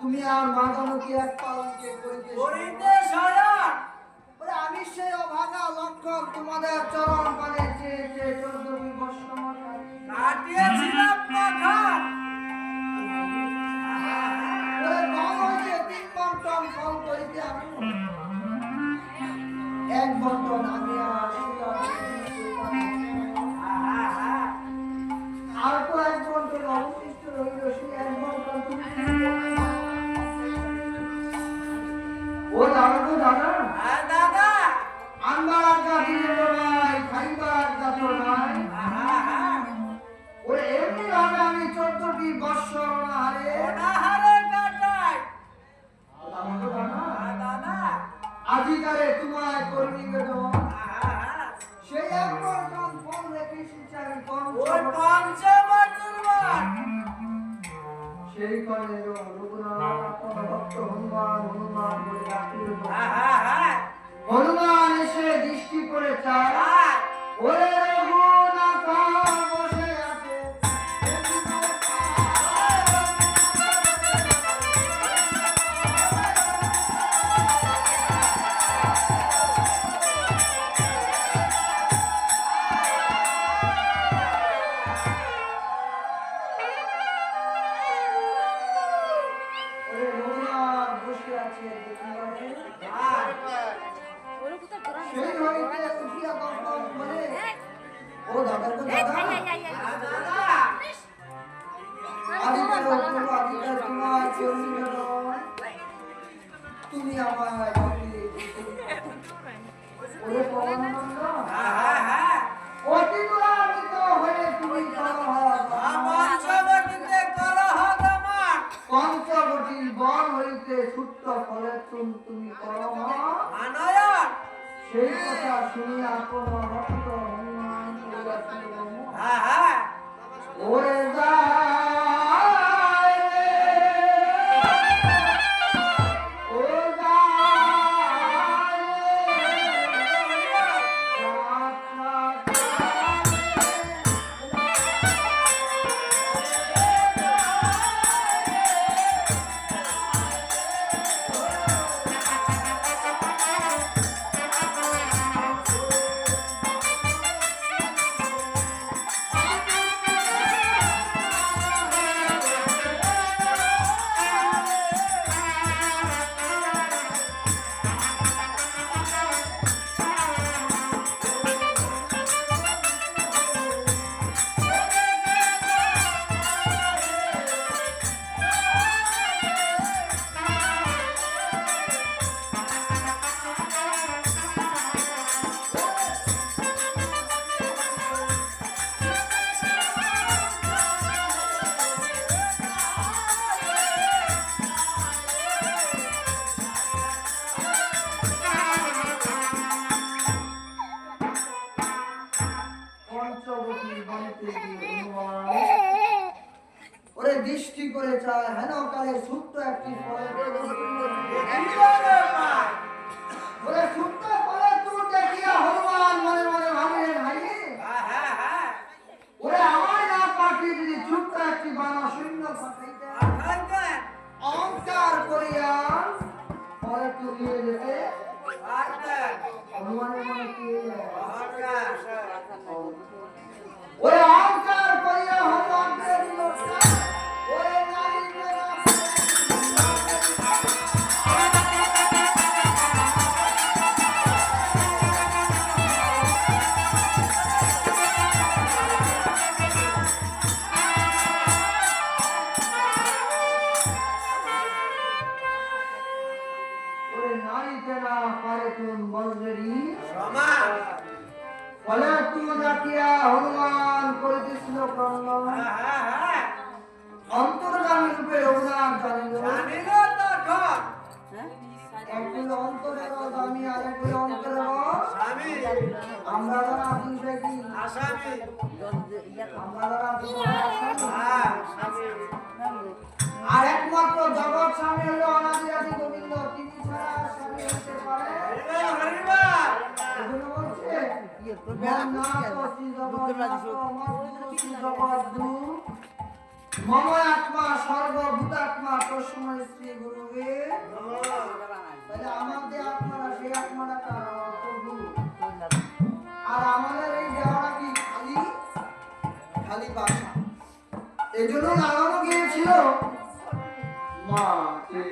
তুমি আর মাদানকে এক পালনকে করিতে সায়ান ওরে আমি সেই অভাগা লক্ষণ তোমাদের চরণ পানে চেয়ে চেয়ে 14 বর্ষ কাটিয়েছিলাম পাখান ওরে বাংলায় 3 বন্টন ফল করিতে আমি এক বন্টন আমি আর আর তো এক বন্টন অবশিষ্ট রইল সেই এক বন্টন তুমি ও দাদা তো দাদা দাদা আন্দার জাতি নাই খাইবার জাত নাই ওরে এমনি ভাবে আমি 14টি বৎসর হারে হারে কাটাই দাদা আজিকারে তোমায় কর্মী বেদন সেই এক বর্তমান ফল রেখেছি চাই ওই পঞ্চবর্তমান সেই কলে রঘুনাথ ভক্ত হনুমান হনুমান বলে ডাকিল হনুমান এসে দৃষ্টি করে চায় ওরে রঘুনাথ বসে আছে ওরে রঘুনাথ বসে আছে সেই হইতে উঠিয়া গল্পন বলে ও দাদা তো দাদা আদিকার তোমার চলছি তুমি আমায় ওরে পবনানন্দ অতি দুরান্বিত হয়ে তুমি পঞ্চবর্তীতে কলহ তোমার পঞ্চবটির বন হইতে ছুট্ট ফলে তুমি করম আনয়ন সেই কথা শুনিয়া কোন ভক্ত হনুমান ওরে যায় ও ওরে দৃষ্টি করে চায় হেন কালে ছোট্ট একটি ফলে ওরে ছোট্ট ফলে তুই দেখিয়া হনুমান মনে মনে ভাবিলেন হাইয়ে ওরে আমার না পাখি যদি ছোট্ট একটি বানা শূন্য পাঠাইতে অহংকার করিয়া ফলে তুলিয়ে যেতে হনুমানের মনে কি ওরে অহংকার করিয়া হনুমানকে দিল ওরে নারী তেনা পারে তুম বলজেরি সমান ফলে তুমি ডাকিয়া হনুমান করিতেছিল কর্ণ অন্তর্গামী রূপে রঘুনাথ জানিল তখন একগুলো অন্তরের দামি আর একগুলো অন্তরের স্বামী আমরা যারা আছি সে কি আসামি আমরা যারা আছি স্বামী আর একমাত্র জগৎ স্বামী হলো অনাদি আদি গোবিন্দ তিনি ছাড়া স্বামী হতে পারে হরিবা এগুলো বলছে না তো শ্রী জগৎ না তো আমার শ্রী জগৎ দু মম আত্মা সর্বভূতাত্মা তস্মৈ শ্রী গুরুবে তাহলে আমাদের আত্মারা সেই আত্মাটা কার প্রভু আর আমাদের এই দেহটা কি খালি খালি বাসা এজন্য লাগানো গিয়েছিল মাটি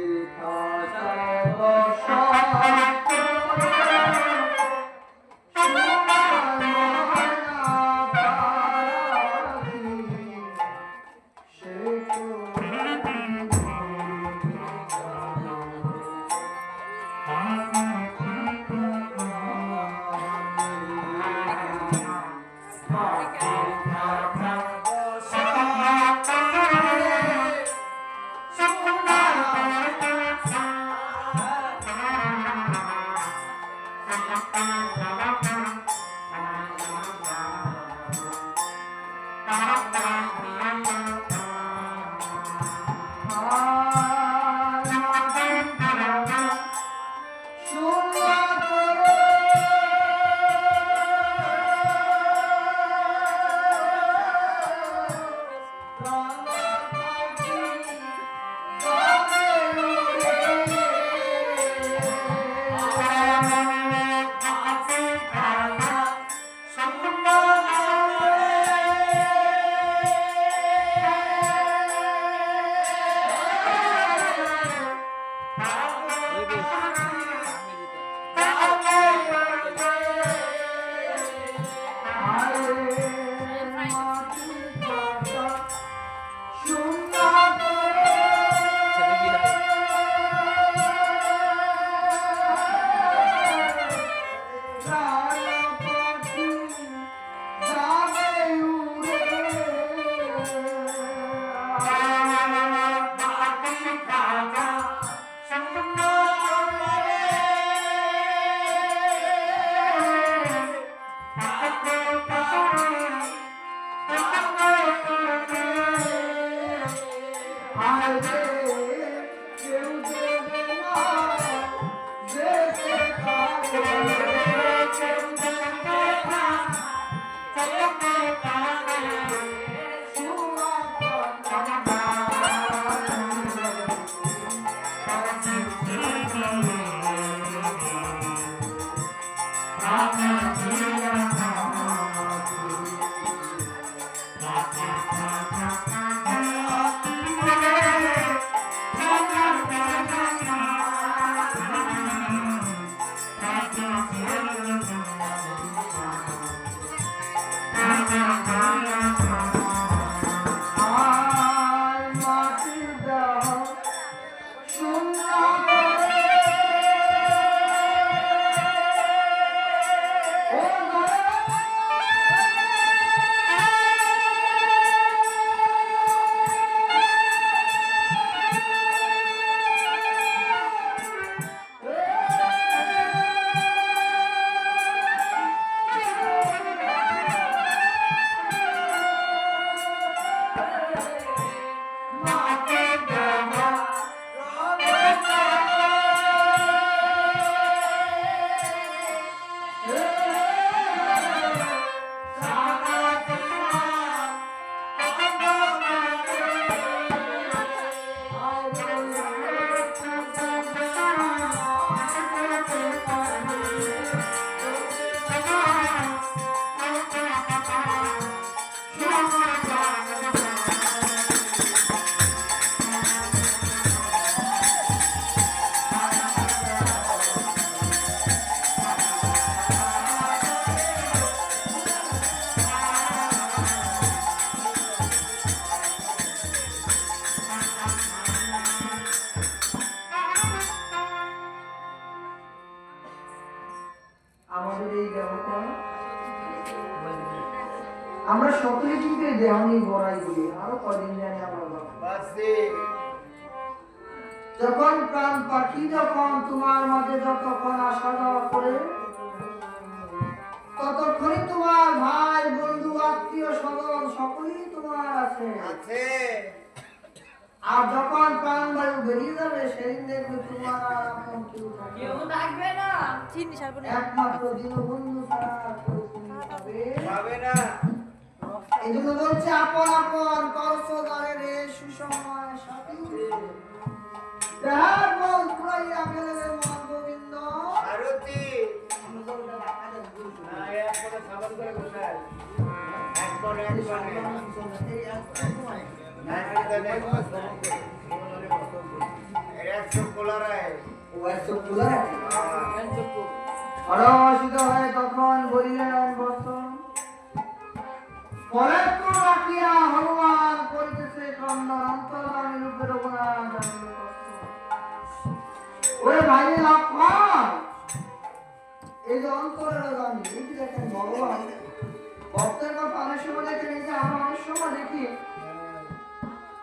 আমরা সকলে কিন্তু এই দেহ নিয়ে বড়াই করি আরো কদিন জানি আমরা যখন প্রাণ পাখি যখন তোমার মাঝে যতক্ষণ আসা যাওয়া করে ততক্ষণই তোমার ভাই বন্ধু আত্মীয় স্বজন সকলেই তোমার আছে আর যখন প্রাণ বায়ু বেরিয়ে যাবে সেদিন দেখবে তোমার আর আপন কেউ থাকবে না একমাত্র দীনবন্ধু ছাড়া কেউ পাবে না এই জন্য বলছে আপন আপন কর্ষদারে রে সুসময় সাথী দেহার বল পুরাইয়া গেলে রে মন গোবিন্দ আরতি না এক করে সাবান করে বসাই একবারে পরবশিত হয়ে তখন বলিলেন বর্তন পরে তো রাখিয়া হনুমান করিতেছে ক্রন্দন অন্তর্গামী রূপে রঘুনাথ ওরে ভাই লক্ষ্মণ এই যে অন্তরের গামী এই যে দেখেন ভগবান ভক্তের কথা অনেক সময় দেখেন এই যে আমরা অনেক সময় দেখি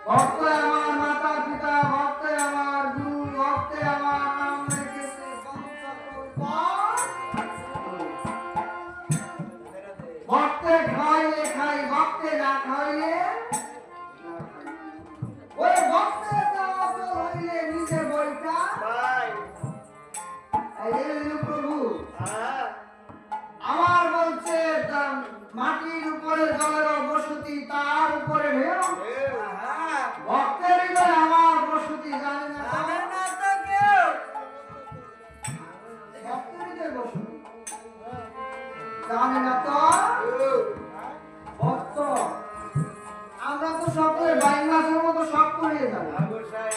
ভক্ত আমার মাতা পিতা ভক্ত আমার গুরু ভক্ত আমার নাম রেখেছে ভক্তে খাইলে খাই ভক্তে না খাইলে ওই ভক্তে হইলে নিজে বইটা প্রভু আমার বলছে মাটির উপরে জলের বসতি তার উপরে ঢেউ ভক্তের হৃদয় আমার বসতি জানে না তো কেউ ভক্তের হৃদয় বসতি জানে না তো ভক্ত আমরা তো সকলে বাইন মাসের মতো সব করিয়ে যাবো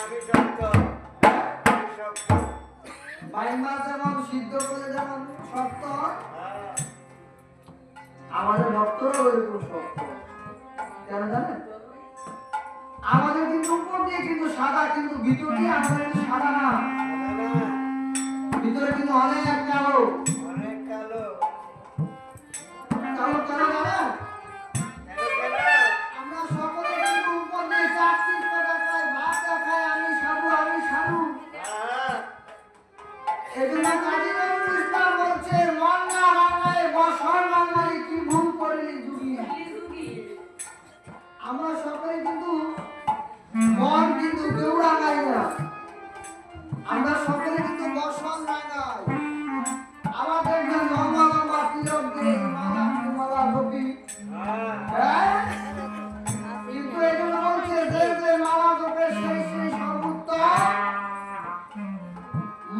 আমি সত্য বাইন মাস যেমন সিদ্ধ করে যেমন শক্ত আমাদের ভক্তরা ওইরকম শক্ত কেন জানেন আমাদের কিন্তু উপর দিয়ে কিন্তু সাদা কিন্তু ভিতর দিয়ে আমাদের কিন্তু সাদা না ভিতরে কিন্তু অনেক কালো অনেক কালো কালো কালো জানেন আমরা সকলে কিন্তু উপর দিয়ে চাকরি করে খাই ভাত খাই আমি সাধু এজন্য কাজী নজরুল ইসলাম বলছে মন না রাঙায় বসর রাঙালি কি ভুল করলি যুগি আমরা সকলে কিন্তু মন কিন্তু কেউ রাঙাই না আমরা সকলে কিন্তু বসন রাঙাই আমাদের যে লম্বা লম্বা তিলক দেই মালা গোপী হ্যাঁ কিন্তু এজন্য বলছে যে যে মালা গোপে সেই সেই সর্বোত্তম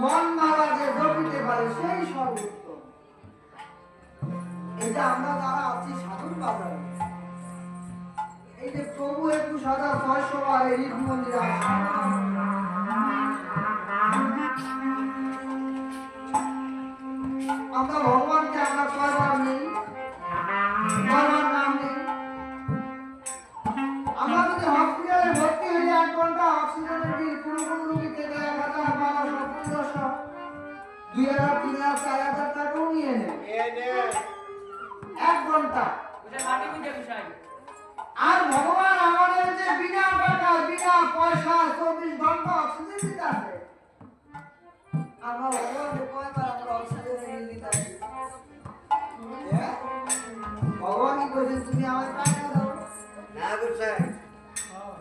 মন মালা যে জপিতে পারে সেই সর্বোত্তম এই যে আমরা যারা আছি সাধন বাজারে এই যে প্রভু 21,600 বার এই ঈদ মন্দিরে আসে আমরা ভগবানকে আমরা কয়বার নেই কয়বার নাম নেই আমরা যদি হসপিটালে ভর্তি হয়ে 1 ঘন্টা অক্সিজেনের বিল কোনো কোনো রোগীকে 1,000 1200 2,000 3,000 4,000 টাকাও নিয়ে নেয় 1 ঘন্টা আর ভগবান আমাদের যে বিনা টাকা বিনা পয়সা 24 ঘন্টা অক্সিজেন দিতে আছে আমরা ভগবানকে কয়বার আমরা অক্সিজেন বিল দিতে আছি ভগবান কি বলছেন তুমি আমার টাকা দাও না গোসাই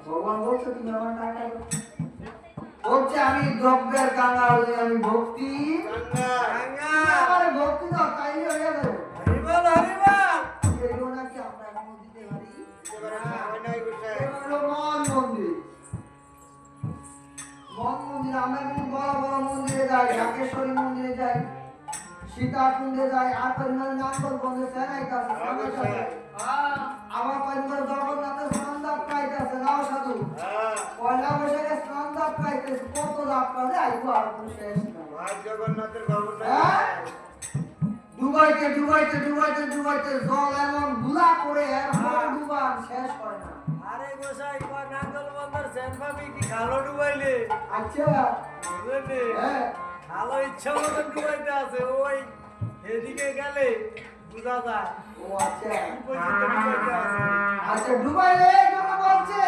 ভগবান বলছে তুমি আমার টাকা দাও বলছে আমি দ্রব্যের কাঙ্গাল আমি ভক্তি গঙ্গা আমার ভক্তি দাও তাইলে হয়ে যাবে হরিবল এগুলো নাকি আমরা এখনো দিতে পারি নাই গোসাই এগুলো মন মন্দির আমরা কিন্তু বড় বড় মন্দিরে যাই ঢাকেশ্বরী মন্দিরে যাই সীতাকুণ্ডে যাই আর পরিমাণে নাঙ্গল বন্ধে সেনাই কাছে আমার পরিবার জগন্নাথের স্নান পাইতেছে নাও সাধু পয়লা বৈশাখে স্নান পাইতেছে কত লাভ পাবে আইবো আর কোনো শেষ না জগন্নাথের খবরটা ডুবাইতে ডুবাইতে ডুবাইতে ডুবাইতে জল এমন গুলা করে এরপর ডুবান শেষ হয় না আরে গোসাই কয় নাঙ্গল বন্দর সেনভাবি কি খালো ডুবাইলে আচ্ছা বুঝলি হ্যাঁ খালো ইচ্ছা মতো ডুবাইতে আছে ওই এদিকে গেলে বুঝা যায় ও আচ্ছা কি পর্যন্ত ডুবাইতে আছে আচ্ছা ডুবাইলে এই জন্য বলছে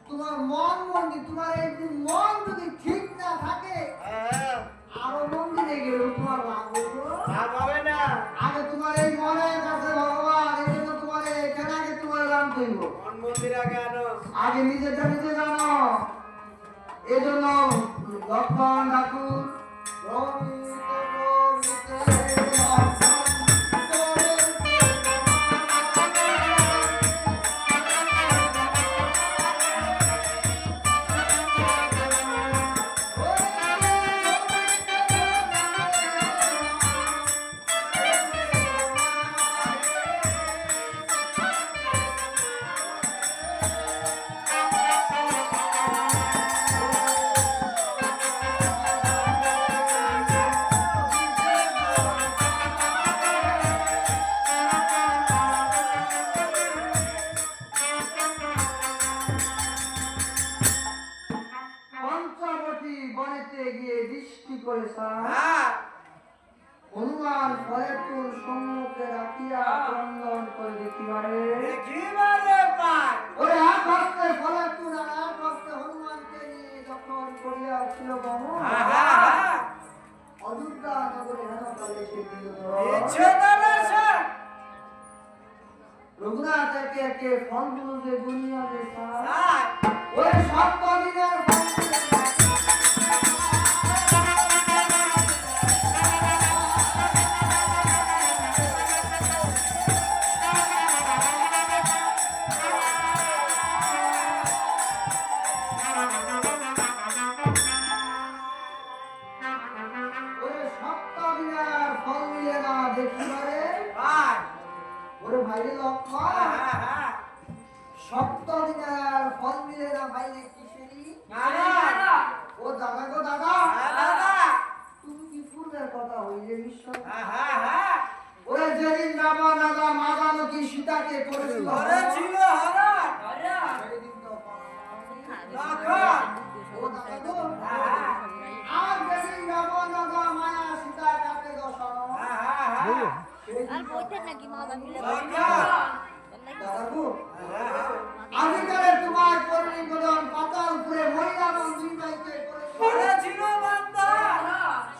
তোমার মন মন্দির তোমার এই যে মন যদি ঠিক না থাকে হ্যাঁ আরো মন্দিরে গেলেও তোমার লাভ হইব লাভ হবে না আগে তোমার এই মনের কাছে ভগবান এই জন্য তোমার এখানে আগে তোমার নাম কইব মন মন্দির আগে আনো আগে নিজেরটা নিজে জানো এই জন্য লক্ষণ ঠাকুর রমিতে রমিতে লক্ষণ বনেতে গিয়ে দৃষ্টি করেছে হ্যাঁ হনুমান ফলের তুল সম্মুখে রাখিয়া ক্রন্দন করে দেখিবারে দেখিবারে পায় ওরে এক হস্তে ফলের তুল আর এক হস্তে হনুমানকে নিয়ে যখন করিয়াছিল গমন অযোধ্যা নগরে হেন কালে সে দিল ইচ্ছে দরছে রঘুনাথ একে একে ফলগুলো যে গুনিয়া দেখা তাই ওরে সব দিনের ফল ওরে সপ্তদিনের ফল মিলে না দেখিবারে পায় ওরে ভাইরে লক্ষণ সপ্তদিনের ফল মিলে না ভাইরে কিসেরি দাদা ও দাদা গো দাদা দাদা তুমি কি পূর্বের কথা হইলে বিশ্বাস হ্যাঁ ওরে যেদিন রাবণ রাজা মাদানো কি সীতাকে করেছিল করেছিল হরণ সেদিন তো তখন ও দাদা গো আর যেদিন রাবণ রাজা মায়া সীতা কাটে দশরথ আর বইতে নাকি মাদা মিলে দাদা গো আজকালে তোমার করণী বদন পাতাল উপরে মহিলা মন্ত্রী যাইতে করেছিল বান্দা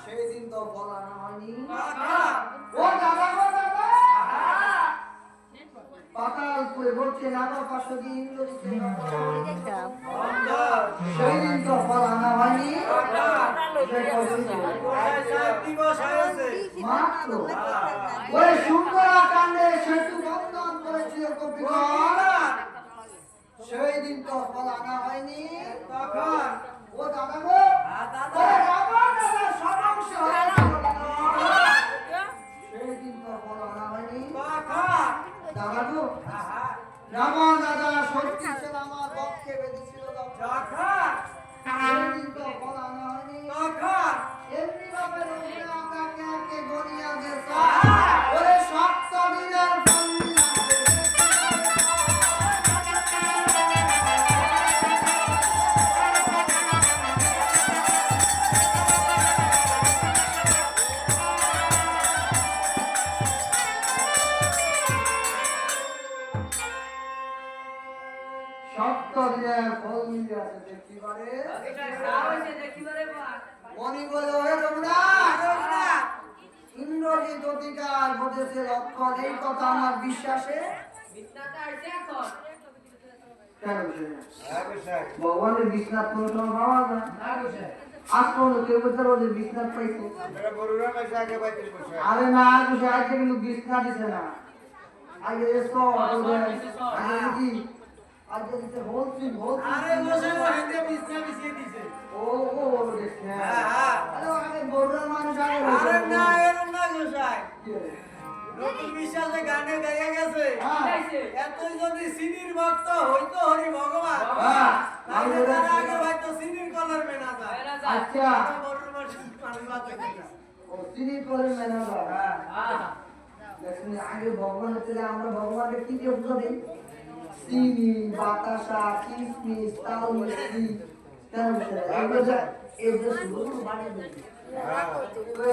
সেই দিন তো বলা না হয়নি তখন ও দাদা গো দাদা পাতাল উপরে বলছে নাগর পাশে দিয়ে ইন্দ্রজিতে সেই দিন তো বলা না হয়নি দিবস হয়েছে মাত্র ওই সুন্দরা কাণ্ডে সেতু বন্ধন করেছিল কপিগণ সেই দিন তো বলা না হয়নি তখন ও দাদা গো দাদা ওরে রাবণ দাদা সমংশ সেই দিন তো বলা না হয়নি তখন দাদা গো রাবণ দাদা সত্যি ছিল আমার পক্ষে বেঁধেছিল যখন সেই দিন তো বলা না হয়নি তখন এমনি ভাবে রঘুনাথ আঁকে আঁকে গড়িয়া গেছে ওরে সপ্তদিনের ফল মিলাবে সপ্তদিনের ফল মিলে আছে দেখিবারে মনি বলে ওরে রঘুনাথ ইন্দ্রজিৎ অধিকার ঘটেছে লক্ষণ এই কথা আমার বিশ্বাসে কেন বিষয় না? ভগবানের বিশ্বনাথ কোনো সময় পাওয়া যায় আজ পর্যন্ত কেউ বলতে পারো যে বিশ্বনাথ পাইছে আরে না কিছু আজকে কিন্তু বিশ্বনাথ দিছে না আগে এসো আগে কি আজকে দিতে হোলসিং আরে বসে বসে বিছনা বিছিয়ে দিছে ও ও দেখছে হ্যাঁ। আরে আগে বড়রা মানুষ আগে আরে না এরম না গোসাই নতুন বিশ্বাসে গানে গাইয়া গেছে এতই যদি সিনির ভক্ত হইতো হরি ভগবান হ্যাঁ তাহলে তার আগে হয়তো সিনির কলার মেনা যায় আচ্ছা বড় মানুষ বাদ না ও তিনি করে মেনা দাও দেখুন আগে ভগবানের ছেলে আমরা ভগবানকে কি দিয়ে পূজা দিই চিনি বাতাসা কিশমিশ তাল মিষ্টি কেন এগুলো শুধু বানিয়ে দিই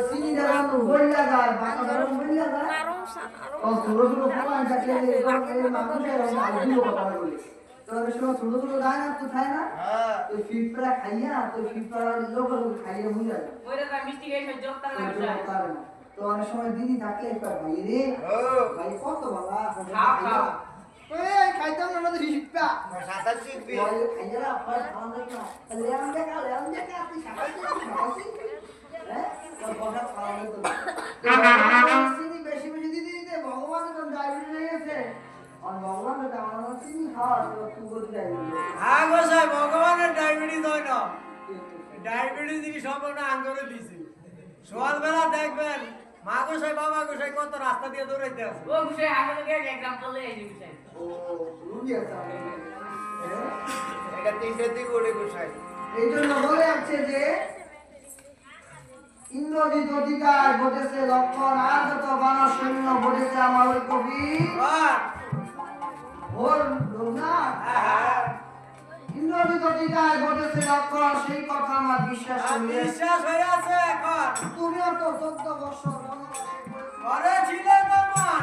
চিনি যখন বইলা যায় বাতাসা যখন বইলা যায় ছোট ছোট ফলান থাকলে মানুষের আলবিও কথা বলি তো অনেক সময় ছোট ছোট গায়ে না তো খায় না তো ফিটরা খাইয়া তো ফিটরা লোক খাইয়া বুঝা যায় তো অনেক সময় দিদি থাকলে ভাই রে ভাই কত ভালো খাইতাম না আমাদের হিসিপা খাইয়া আপনার খাওয়া যায় না লেয়াম দেখা আপনি সাকাল হ্যাঁ বসা খাওয়া চিনি বেশি বেশি দিদি দিতে ভগবানের তো ডায়াবেটিস হয়ে গেছে আর ভগবান তো আমার চিনি খাওয়া তুই বলতে হ্যাঁ গোসাই ভগবানের ডায়াবেটিস হয় না ডায়াবেটিস দিকে সম্পূর্ণ আঙ্গুরে দিছি সকালবেলা দেখবেন মা গোসাই বাবা গোসাই কত রাস্তা দিয়ে দৌড়াইতে আছে ও রুগী আছে এটা তিনটে দিকে ওড়ে গোসাই এই জন্য বলে যাচ্ছে যে ইন্দ্রজিৎ অধিকার ঘটেছে লক্ষণ আর যত বানর সৈন্য ঘটেছে আমার ওই কবি বাহ ওর রঘুনাথ ইন্দ্রজিৎ টিকায় ঘটেছে লক্ষণ, সেই কথা আমার বিশ্বাস আর হইলে বিশ্বাস হয়ে আছে এখন তুমিও তো 14 বছর বনবাসে করেছিলে। ঘরে ছিলে কেমন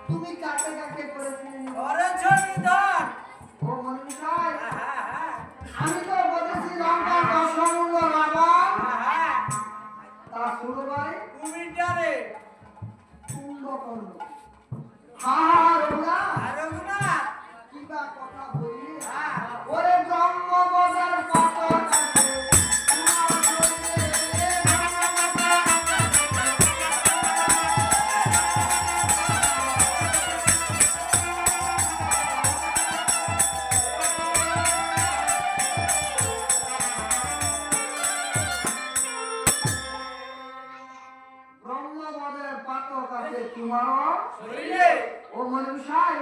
তুমি কাকে কাকে করেছিলে? করেছ নিধন ও মনীষাই, হ্যাঁ আমি তো বলেছি লঙ্কার দশমূল্য রাবণ হ্যাঁ তার ছোট ভাই কুমিরটারে কুম্ভকর্ণ। হ্যাঁ রঘুনাথ, আর রঘুনাথ কিবা কথা বললি? হ্যাঁ ওরে ব্রহ্মবদের পাথর কাছে তোমার শরীরে ব্রহ্মবদের পাথর কাছে তোমারও শরীরে ও মনীষাই,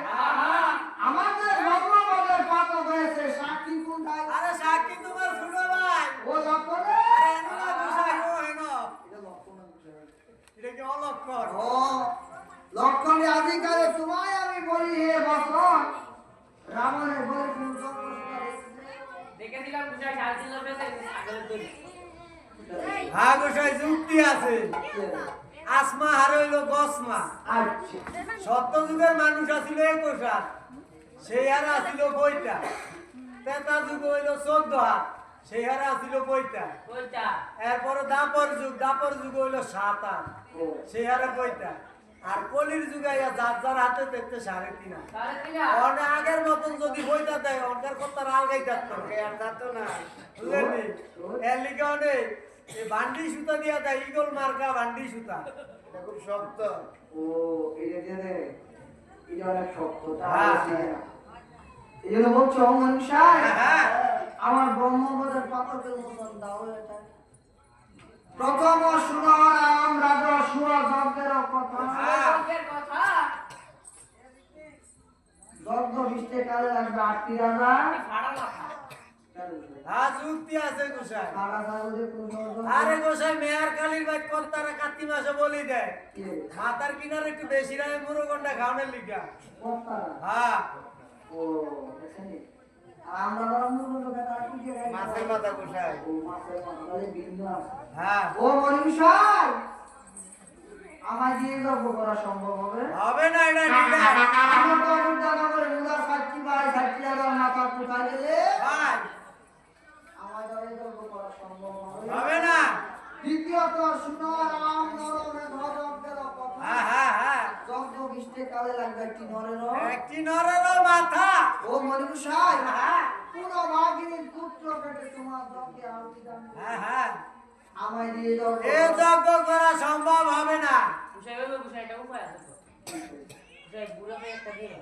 আমাদের ব্রহ্মবদের পাথর হয়েছে সাক্ষী কোনটাই? আরে সাক্ষী তোমার ছোট ভাই ও লক্ষণে আরে এনো না গুসাই ও এনো এটা কি অলক্ষণ ও লক্ষণে আধিকারে তোমায় আমি বলি হে বসন, রাবণের বলে কোন দেখে দিলাম বুঝাই ঝাল ছিল বেশি আগের দিন হ্যাঁ গুসাই যুক্তি আছে আসমা আর হইলো গসমা আচ্ছা সত্য যুগের মানুষ আছিল 21 হাত সেই হারে আছিল 5টা তেতা যুগ হইলো 14 হাত সেই হারে আছিল 5টা বলতা এরপরে দাপর যুগ হইলো 7 হাত সেই হারে 5টা আর কলির যুগ আইয়া যার হাতে দেখতে 3.5 হাত তাহলে কিনা অনে আগের মতন যদি বইটা দেয় অনকার কথা আলগাই থাকতো আর থাকতো না বুঝলেন এর লিগে অনেক এই বান্ডি সুতা দিয়া দেয় ইগল মার্কা বান্ডি সুতা এটা খুব শক্ত ও এটা দিয়ে এটা অনেক শক্ত হ্যাঁ, এই জন্য বলছো মনীষাই হ্যাঁ আমার ব্রহ্মবদের পাথরের মতন দাও এটা। প্রথম শুনো রাম রাজা শুয়া যজ্ঞের কথা, হ্যাঁ। লোকের কথা যজ্ঞ বিষ্ণে কালে লাগবে 8টি রাজা, ফাড়া মাথা হ্যাঁ যুক্তি আছে গোসাই সারা সাগরে কোন সহযোগ আরে গোসাই মেয়ার কালীর বাইক কর্তারা কার্তিক মাসে বলি দেয় মাথার কিনারে একটু বেশি রায় মুরগন্ডা খাওয়ানোর লিগা হ্যাঁ ও দেখেনি আমরা রামুর কথা কি যে মাছের মাথা গোসাই ও মাছের মাথায় বিন্দু আছে। হ্যাঁ ও মনীষাই, আমার দিয়ে যজ্ঞ করা সম্ভব হবে? হবে না এটা নিলে আমার তো উদ্যানগরে মুদার 60 ভাই 60 হাজার মাথা কোথায় গেলে ভাই আমার দ্বারা যজ্ঞ করা সম্ভব হবে? হবে না দ্বিতীয়ত শুনো রাম নরমে ধর্মের কথা, হ্যাঁ হ্যাঁ হ্যাঁ যজ্ঞ বিষ্ণে কালে লাগবে একটি নরের একটি নরেরও মাথা ও মনীষাই, হ্যাঁ কোন ভাগিনীর পুত্র পেটে তোমার যজ্ঞে আহুতি দান হ্যাঁ হ্যাঁ আমায় দিয়ে দাও। এ যজ্ঞ করা সম্ভব হবে না বুঝাই হবে বুঝাই এটা উপায় আছে তো বুঝাই বুড়ো হয়ে একটা দিয়ে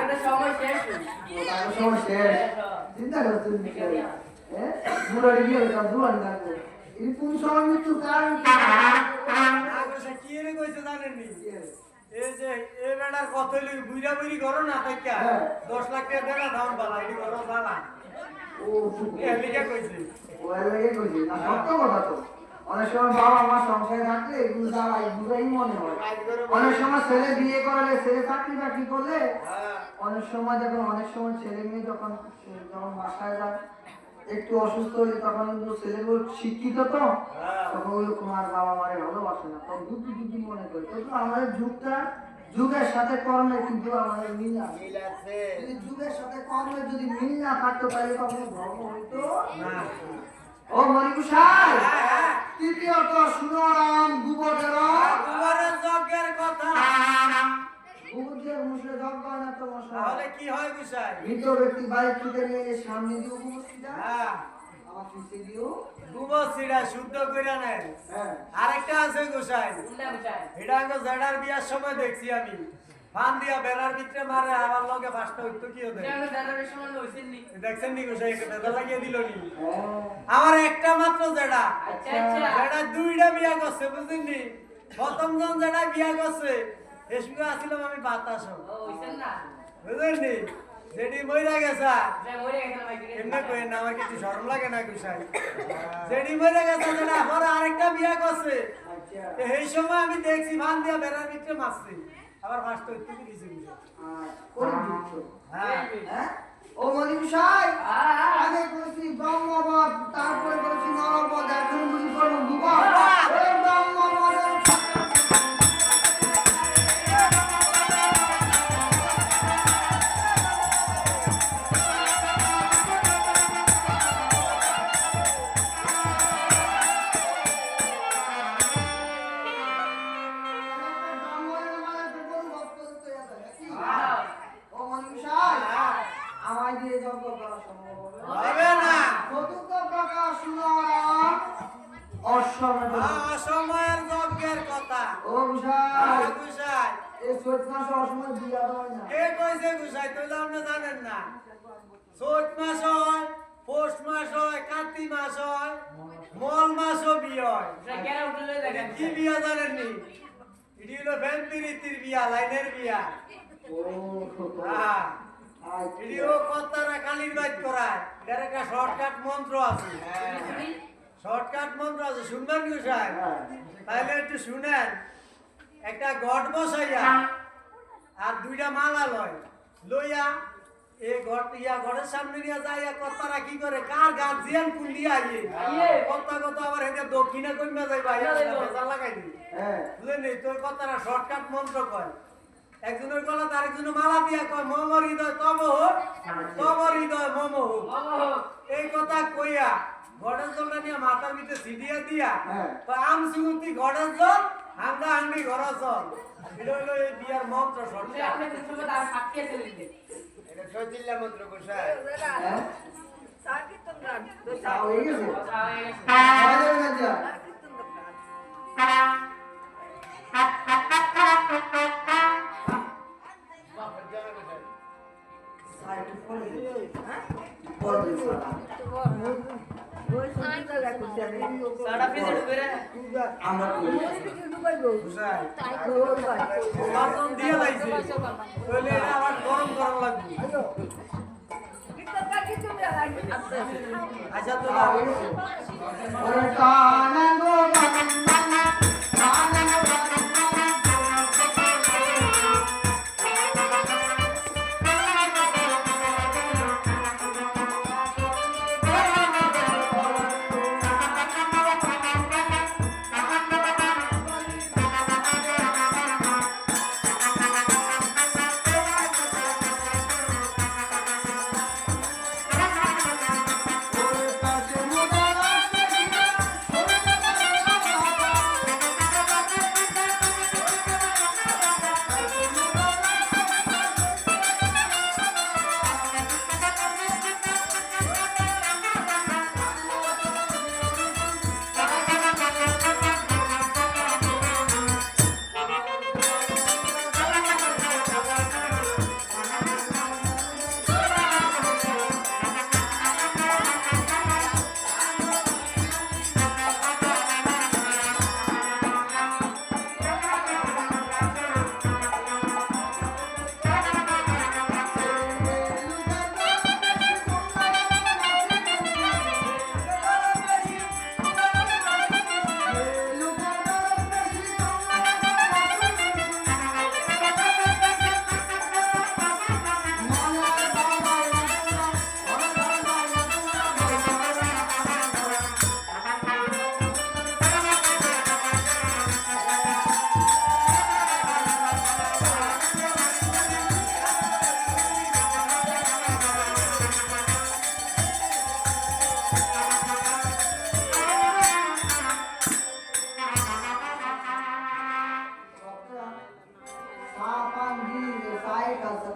একটা সময় শেষ চিন্তা করছো বুড়ারি গিয়ে বুড়ারি লাগবে এই কোন সময় মৃত্যু কারণ কি? না গোসাই কি রে কইছে জানেন নি এই যে এ বেড়ার কত হইলো বুইরা বুইরি করো না তাইকা 10 লাখ টাকা দেনা ধান বালা এটি করো জানা ও এ লিখে কইছে ও লাগে কইছি না সত্য কথা তো। অনেক সময় বাবা মা সংসারে থাকলে এগুলো দ্বারা এগুলোই মনে হয়। অনেক সময় ছেলে বিয়ে করলে ছেলে চাকরি বাকরি করলে হ্যাঁ অনেক সময় ছেলে মেয়ে যখন বাসায় যায় একটু অসুস্থ হলে তখন কিন্তু ছেলেগুলো শিক্ষিত তো তখন ওই তোমার বাবা মারে ভালোবাসে না তখন দুটি মনে করে কিন্তু আমাদের যুগের সাথে কর্মে কিন্তু আমাদের মিল আছে। মিল আছে যদি যুগের সাথে কর্মে যদি মিল না থাকতো তাহলে কখনো ধর্ম হইতো না ও মণিকুষাই, তৃতীয়ত শুনো রাম গুবরের কুমারের যজ্ঞের কথা গুবরের মুখে যজ্ঞ হয় না তো মশাই। তাহলে কি হয় গোসাই মৃত ব্যক্তি বাইক থেকে নিয়ে সামনে দিয়ে উপস্থিত হ্যাঁ আমার পিছিয়ে দিও। গুবসিরা শুদ্ধ কইরা নেন হ্যাঁ আরেকটা আছে গোসাই কোনটা বুঝাই এটা আঙ্গ জেডার বিয়ার সময় দেখছি আমি ফান দিয়া বেড়ার ভিতরে মারে আমার লগে ফাস্টটা হইতো কি হতে এটা আমি দাদার সময় হইছেন নি দেখছেন নি গোসাই একটা বেদা লাগিয়ে দিল নি হ্যাঁ আমার একটা মাত্র জেডা আচ্ছা আচ্ছা জেডা দুইটা বিয়া করছে বুঝলেন নি প্রথম জন জেডা বিয়া করছে এর সঙ্গে আসছিলাম আমি বাতাস ও হইছেন না বুঝলেন নি যেটি মইরা গেছা বুঝাই মরে গেছে ভাই এমনি কই না আমার কিছু শরম লাগে না গোসাই যেটি মইরা গেছে জেডা আমার আরেকটা বিয়া করছে এই সময় আমি দেখছি ভান দিয়া বেড়ার ভিতরে মারছি আবার ফার্স্ট হইতে দিছি কোন যুক্ত হ্যাঁ হ্যাঁ ও মনিম সাহেব আগে করেছি ব্রহ্মবধ তারপরে করেছি নরবধ এখন বুঝি করবো ভূবধ এই ব্রহ্মবধের ও মনিম সাহেব আমায় দিয়ে যজ্ঞ করা সম্ভব হবে হবে না চতুর্থ প্রকাশ সুনাম অশ্বমেধ অসময়ের যজ্ঞের কথা ও বিশাল গুসাই এই চৈত মাসে অসময় বিয়া হয় না কে কইছে গুসাই তুই আপনি জানেন না চৈত মাস হয় পৌষ মাস হয় কার্তিক মাস হয় মল মাসও বিয়ে হয় কেন উঠলে দেখেন কি বিয়া জানেননি এটি হলো ভ্যাম্পিরিতির বিয়া লাইনের বিয়া ও হ্যাঁ আচ্ছা এটিও কর্তারা কালির বাইত করায় এটার একটা শর্টকাট মন্ত্র আছে শর্টকাট মন্ত্র আছে শুনবেন গুসাই তাহলে একটু শুনেন একটা ঘট বসাইয়া আর দুইটা মালা লইয়া এই ঘরের সামনে নিয়ে যাইয়া কর্তারা কি করে কার গার্জিয়ান কুন্ডিয়া কর্তা কত আবার এটা দক্ষিণে কইমা যাইবা বেজার লাগাই দিই হ্যাঁ বুঝলেন তোর কর্তারা শর্টকাট মন্ত্র কয় একজনের গলা তার একজনের মালা দিয়া কয় মম হৃদয় তব হোক তব হৃদয় মম হোক এই কথা কইয়া ঘরের জলটা নিয়ে মাথার ভিতরে ছিটিয়া দিয়া হ্যাঁ। আম সুমতি ঘরের জল হাঙ্গা হাঙ্গি ঘরের জল এটা হইলো এই বিয়ার মন্ত্র শর্টকাট আপনি কিছু কথা আর সাক্ষী আছে লিখতে এটা শৈতিল্লা মন্ত্র গোসাই হ্যাঁ তাও হয়ে গেছে কথা হয়ে গেছে আমাদের কাছে সাইড পড়ে পড়ে সাড়া পিছে ঢুকে আমরা গোসাই বাসন দিয়ে লাইছে তাহলে এটা আবার গরম গরম লাগবে আচ্ছা তো ওরে কানন্দ কানন্দ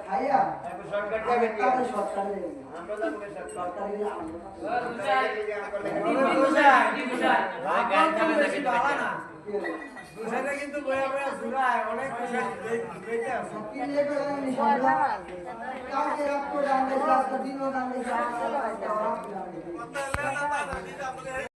খাইয়া শর্টকাট সরকারি আমরা যাবো সরকারি দুসাইটা কিন্তু বয়া বয়া জুড়ায় অনেক দুসাইতে আছে কি নিয়ে গেলেন কাউকে রাখতে জানলে দিনও জানলে